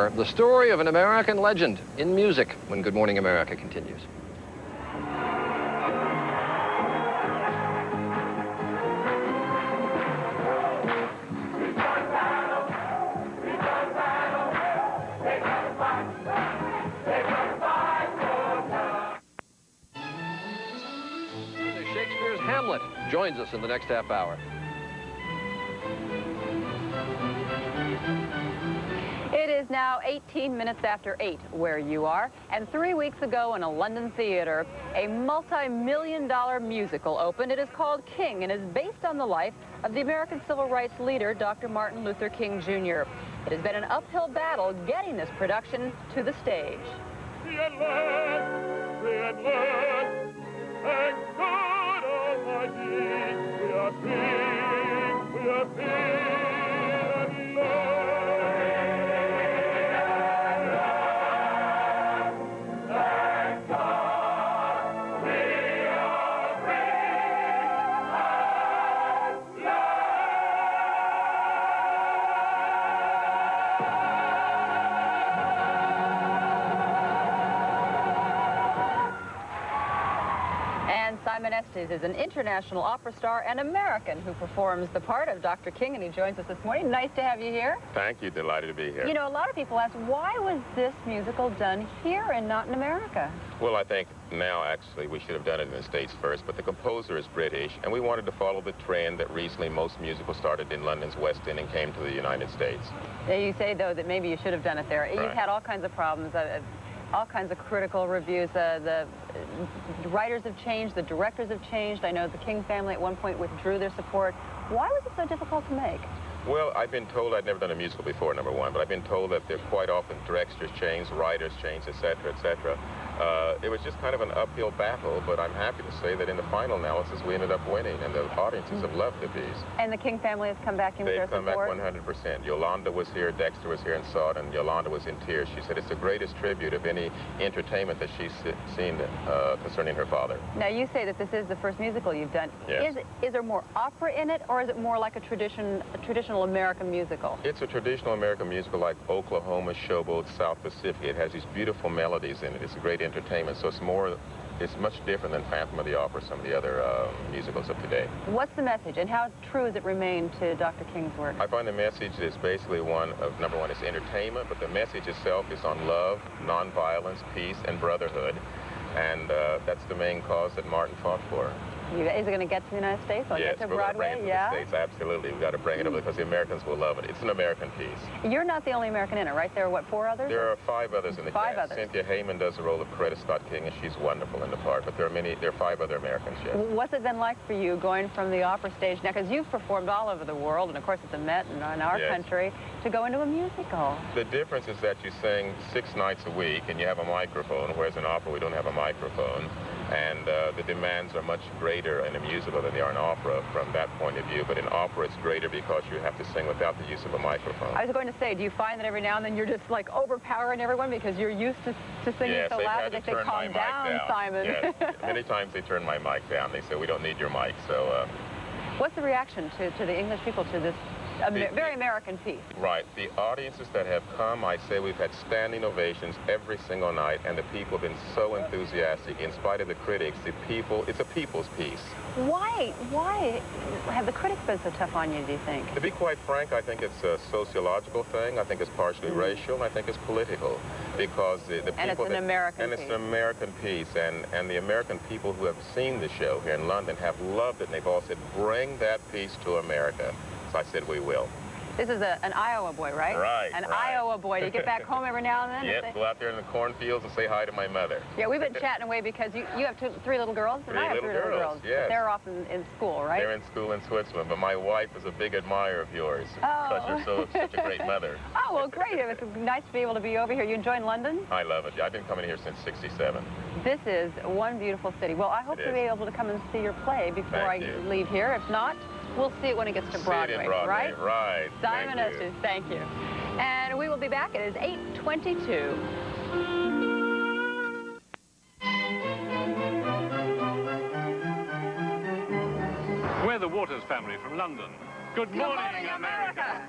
hour, the story of an American legend in music when Good Morning America continues. Shakespeare's Hamlet joins us in the next half hour. It is now 18 minutes after 8 where you are, and 3 weeks ago in a London theater, a multi-million-dollar musical opened. It is called King and is based on the life of the American civil rights leader, Dr. Martin Luther King, Jr. It has been an uphill battle getting this production to the stage. Thank God Almighty, we are free, we are free and love. Thank God we are free and love. And Simon Estes is an international opera star and American who performs the part of Dr. King, and he joins us this morning. Nice to have you here. Thank you. Delighted to be here. You know, a lot of people ask, why was this musical done here and not in America? Well, I think now, actually, we should have done it in the States first, but the composer is British, and we wanted to follow the trend that recently most musicals started in London's West End and came to the United States. You say, though, that maybe you should have done it there. Right. You've had all kinds of problems. All kinds of critical reviews. The writers have changed, the directors have changed. I know the King family at one point withdrew their support. Why was it so difficult to make? Well, I've been told, I'd never done a musical before, number one, but I've been told that there quite often directors change, writers change, etc., etc. It was just kind of an uphill battle, but I'm happy to say that in the final analysis, we ended up winning, and the audiences have loved the piece. And the King family has come back in with their support? They've come back 100%. Yolanda was here, Dexter was here and saw it, and Yolanda was in tears. She said it's the greatest tribute of any entertainment that she's seen concerning her father. Now, you say that this is the first musical you've done. Yes. Is there more opera in it, or is it more like a traditional American musical? It's a traditional American musical like Oklahoma, Showboat, South Pacific. It has these beautiful melodies in it. It's a great entertainment, so it's much different than Phantom of the Opera, some of the other musicals of today. What's the message, and how true has it remained to Dr. King's work? I find the message is basically one of, number one, it's entertainment, but the message itself is on love, nonviolence, peace, and brotherhood, and that's the main cause that Martin fought for. Is it going to get to the United States? Yes, get to we're going to Broadway? bring it to the States, absolutely. We've got to bring it over because the Americans will love it. It's an American piece. You're not the only American in it, right? There are, what, 4 others? There are 5 others in the cast. 5 others. Cynthia Hayman does the role of Coretta Scott King, and she's wonderful in the part, but there are 5 other Americans, yes. What's it been like for you going from the opera stage now, because you've performed all over the world, and of course at the Met and in our Yes. country, to go into a musical? The difference is that you sing 6 nights a week, and you have a microphone, whereas in opera we don't have a microphone. And the demands are much greater in a musical than they are in opera from that point of view. But in opera, it's greater because you have to sing without the use of a microphone. I was going to say, do you find that every now and then you're just like overpowering everyone because you're used to singing yes, so loud that they say, calm calm down, Simon? Yes, many times they turn my mic down. They say, we don't need your mic, so... What's the reaction to the English people to this very American piece? Right. The audiences that have come, I say we've had standing ovations every single night, and the people have been so enthusiastic. In spite of the critics, it's a people's piece. Why have the critics been so tough on you, do you think? To be quite frank, I think it's a sociological thing. I think it's partially racial, and I think it's political. Because the people... And it's an American piece. And it's an American piece, and the American people who have seen the show here in London have loved it, and they've all said, bring that piece to America. So I said, we will. This is an Iowa boy, right? Right, An right. Iowa boy. Do you get back home every now and then? Yes, go out there in the cornfields and say hi to my mother. Yeah, we've been chatting away because you have 3 little girls, and I have 3 little girls. Yes. They're off in school, right? They're in school in Switzerland, but my wife is a big admirer of yours because you're such a great mother. Oh, well, great. It's nice to be able to be over here. You enjoying London? I love it. I've been coming here since '67. This is one beautiful city. Well, I hope to be able to come and see your play before I leave here. If not, we'll see it when it gets to Broadway, see it in Broadway, right? Simon Estes, thank you. And we will be back. It is 8:22. We're the Waters family from London. Good morning, America!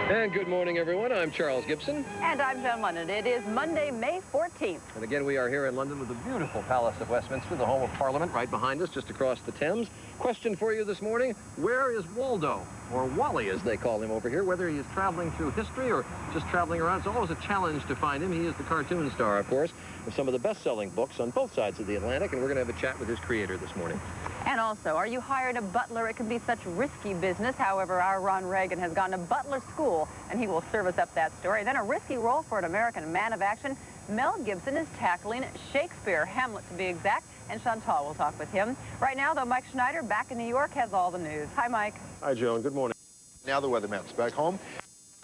And good morning, everyone. I'm Charles Gibson. And I'm Joan London. It is Monday, May 14th. And again, we are here in London with the beautiful Palace of Westminster, the home of Parliament, right behind us, just across the Thames. Question for you this morning, where is Waldo, or Wally as they call him over here? Whether he is traveling through history or just traveling around, it's always a challenge to find him. He is the cartoon star, of course, of some of the best-selling books on both sides of the Atlantic, and we're going to have a chat with his creator this morning. And also, are you hired a butler? It can be such risky business. However, our Ron Reagan has gone to Butler school, and he will serve us up that story. Then a risky role for an American man of action. Mel Gibson is tackling Shakespeare, Hamlet to be exact, and Chantal will talk with him. Right now, though, Mike Schneider, back in New York, has all the news. Hi, Mike. Hi, Joan. Good morning. Now the weatherman's back home.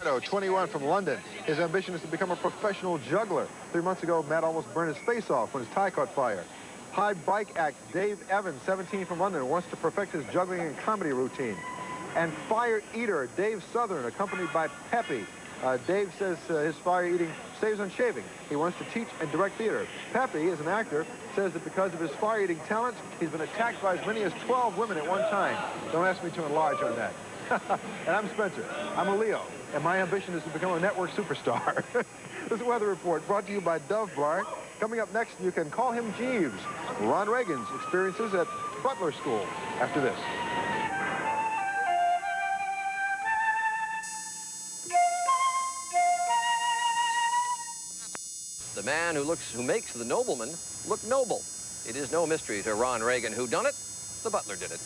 21 from London. His ambition is to become a professional juggler. 3 months ago, Matt almost burned his face off when his tie caught fire. High bike act Dave Evans, 17 from London, wants to perfect his juggling and comedy routine. And fire eater Dave Southern, accompanied by Peppy. Dave says his fire eating saves on shaving. He wants to teach and direct theater. Peppy, as an actor, says that because of his fire eating talents, he's been attacked by as many as 12 women at one time. Don't ask me to enlarge on that. And I'm Spencer. I'm a Leo, and my ambition is to become a network superstar. This weather report brought to you by Dove Bar. Coming up next, you can call him Jeeves. Ron Reagan's experiences at Butler School after this. The man who makes the nobleman look noble. It is no mystery to Ron Reagan who done it. The butler did it.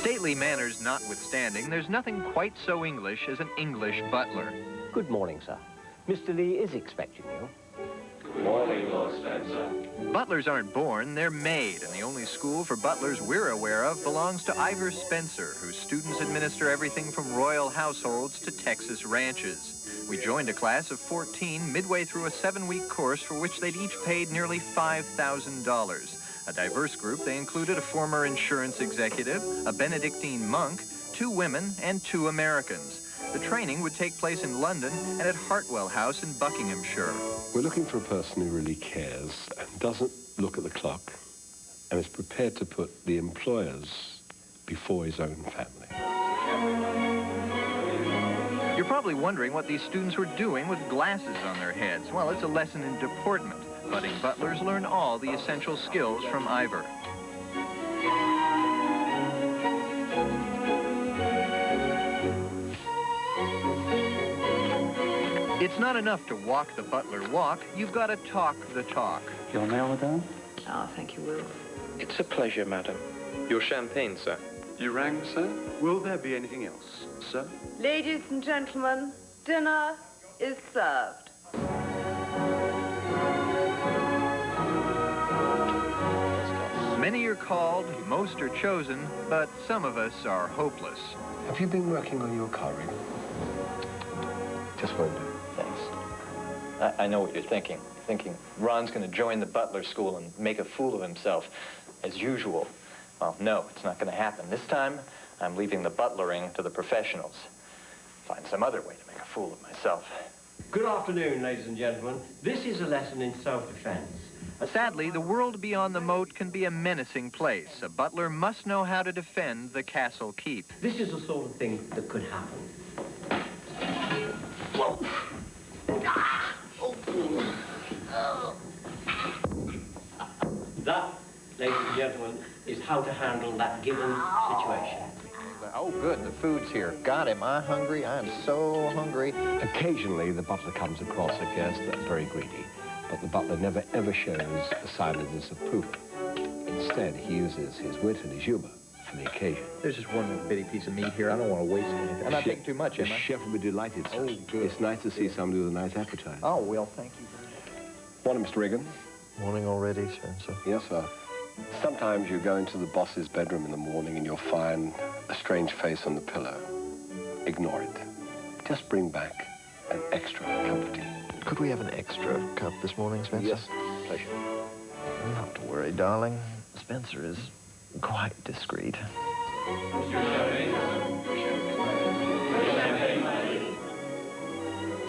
Stately manners notwithstanding, there's nothing quite so English as an English butler. Good morning, sir. Mr. Lee is expecting you. Good morning, Lord Spencer. Butlers aren't born, they're made, and the only school for butlers we're aware of belongs to Ivor Spencer, whose students administer everything from royal households to Texas ranches. We joined a class of 14 midway through a 7-week course for which they'd each paid nearly $5,000. A diverse group, they included a former insurance executive, a Benedictine monk, 2 women, and 2 Americans. The training would take place in London and at Hartwell House in Buckinghamshire. We're looking for a person who really cares and doesn't look at the clock and is prepared to put the employers before his own family. You're probably wondering what these students were doing with glasses on their heads. Well, it's a lesson in deportment. Budding butlers learn all the essential skills from Ivor. It's not enough to walk the butler walk, you've got to talk the talk. Your mail, madame? Oh, thank you, Will. It's a pleasure, madam. Your champagne, sir. You rang, sir? Will there be anything else, sir? Ladies and gentlemen, dinner is served. Many are called, most are chosen, but some of us are hopeless. Have you been working on your car ring? Just won't do. Thanks. I know what you're thinking. Thinking Ron's going to join the Butler school and make a fool of himself, as usual. Well, no, it's not going to happen. This time, I'm leaving the butlering to the professionals. Find some other way to make a fool of myself. Good afternoon, ladies and gentlemen. This is a lesson in self-defense. Sadly, the world beyond the moat can be a menacing place. A butler must know how to defend the castle keep. This is the sort of thing that could happen. That, ladies and gentlemen, is how to handle that given situation. Oh, good. The food's here. Got him. I'm hungry. I'm so hungry. Occasionally, the butler comes across a guest that's very greedy, but the butler never, ever shows a sign of disapproval. Instead, he uses his wit and his humor for the occasion. There's just one little bitty piece of meat here. I don't want to waste anything. I'm not taking too much, am I? The chef will be delighted, sir. Oh, good. It's nice to see somebody with a nice appetite. Oh, well, thank you. Morning, Mr. Reagan. Morning already, sir. Yes, sir. Sometimes you go into the boss's bedroom in the morning and you'll find a strange face on the pillow. Ignore it. Just bring back an extra cup of tea. Could we have an extra cup this morning, Spencer? Yes, pleasure. Not to worry, darling. Spencer is quite discreet.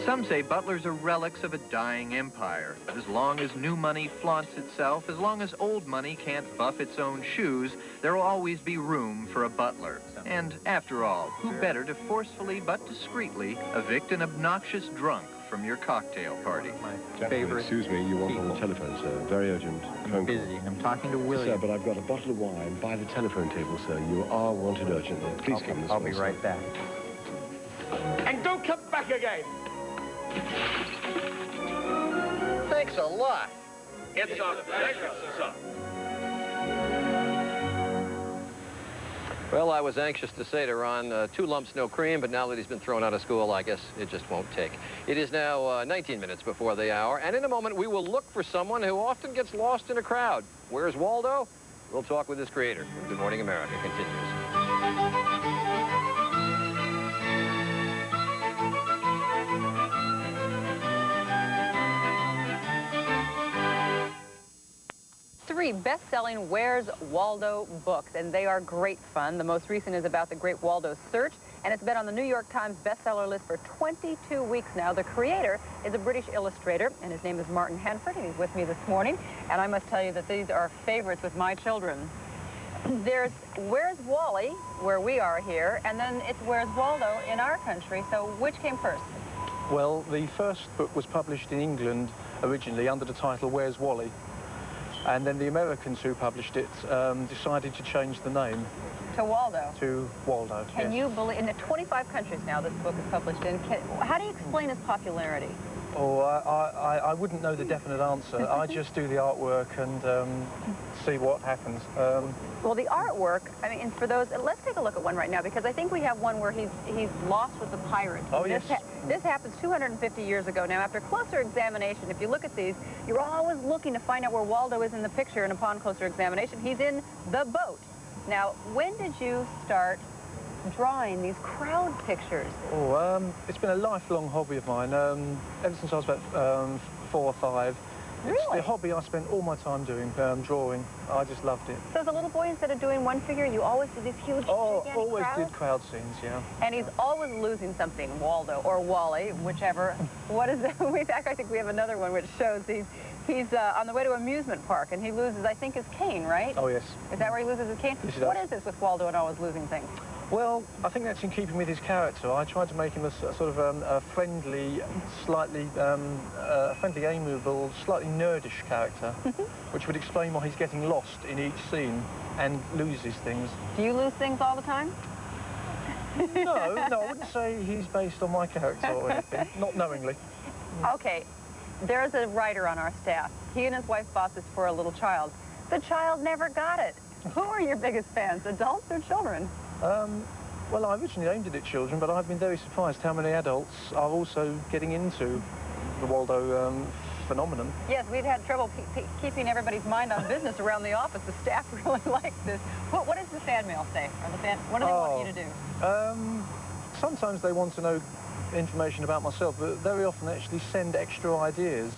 Some say Butlers are relics of a dying empire, but as long as new money flaunts itself, as long as old money can't buff its own shoes, there will always be room for a Butler. And after all, who better to forcefully but discreetly evict an obnoxious drunk from your cocktail party? Gentlemen, excuse me, you want on the telephone, sir. Very urgent phone call. Busy. I'm talking to William. Sir, but I've got a bottle of wine by the telephone table, sir. You are wanted urgently. Please come this way, I'll be right back. And don't come back again! Thanks a lot. It's a pleasure, sir. Well, I was anxious to say to Ron, 2 lumps, no cream, but now that he's been thrown out of school, I guess it just won't take. It is now 19 minutes before the hour, and in a moment we will look for someone who often gets lost in a crowd. Where's Waldo? We'll talk with his creator. Good Morning America continues. 3 best-selling Where's Waldo books, and they are great fun. The most recent is about the great Waldo search, and it's been on the New York Times bestseller list for 22 weeks now. The creator is a British illustrator, and his name is Martin Hanford, and he's with me this morning. And I must tell you that these are favorites with my children. There's Where's Wally, where we are here, and then it's Where's Waldo in our country. So which came first? Well, the first book was published in England originally under the title Where's Wally? And then the Americans who published it decided to change the name. To Waldo? To Waldo, Can yes. you believe, in the 25 countries now this book is published in, how do you explain its popularity? Oh, I wouldn't know the definite answer. I just do the artwork and see what happens. Well, the artwork, I mean, and for those, let's take a look at one right now, because I think we have one where he's lost with the pirates. Oh, yes. This happens 250 years ago. Now, after closer examination, if you look at these, you're always looking to find out where Waldo is in the picture, and upon closer examination, he's in the boat. Now, when did you start drawing these crowd pictures? Oh, it's been a lifelong hobby of mine, ever since I was about 4 or 5. Really? It's the hobby I spent all my time doing, drawing. I just loved it. So as a little boy, instead of doing one figure, you always did these huge, gigantic always crowds? did crowd scenes, yeah. And he's always losing something, Waldo or Wally, whichever. What is it? In fact, I think we have another one which shows he's on the way to an amusement park, and he loses, I think, his cane, right? Oh, yes. Is that where he loses his cane? Yes, he What does. is this with Waldo and always losing things? Well, I think that's in keeping with his character. I tried to make him a sort of a friendly, slightly friendly, amiable, slightly nerdish character, which would explain why he's getting lost in each scene and loses things. Do you lose things all the time? No, I wouldn't say he's based on my character or anything, not knowingly. Okay, there's a writer on our staff. He and his wife bought this for a little child. The child never got it. Who are your biggest fans, adults or children? Well, I originally aimed it at children, but I've been very surprised how many adults are also getting into the Waldo phenomenon. Yes, we've had trouble keeping everybody's mind on business around the office. The staff really like this. What does the fan mail say? Or what do they want you to do? Sometimes they want to know information about myself, but very often they actually send extra ideas.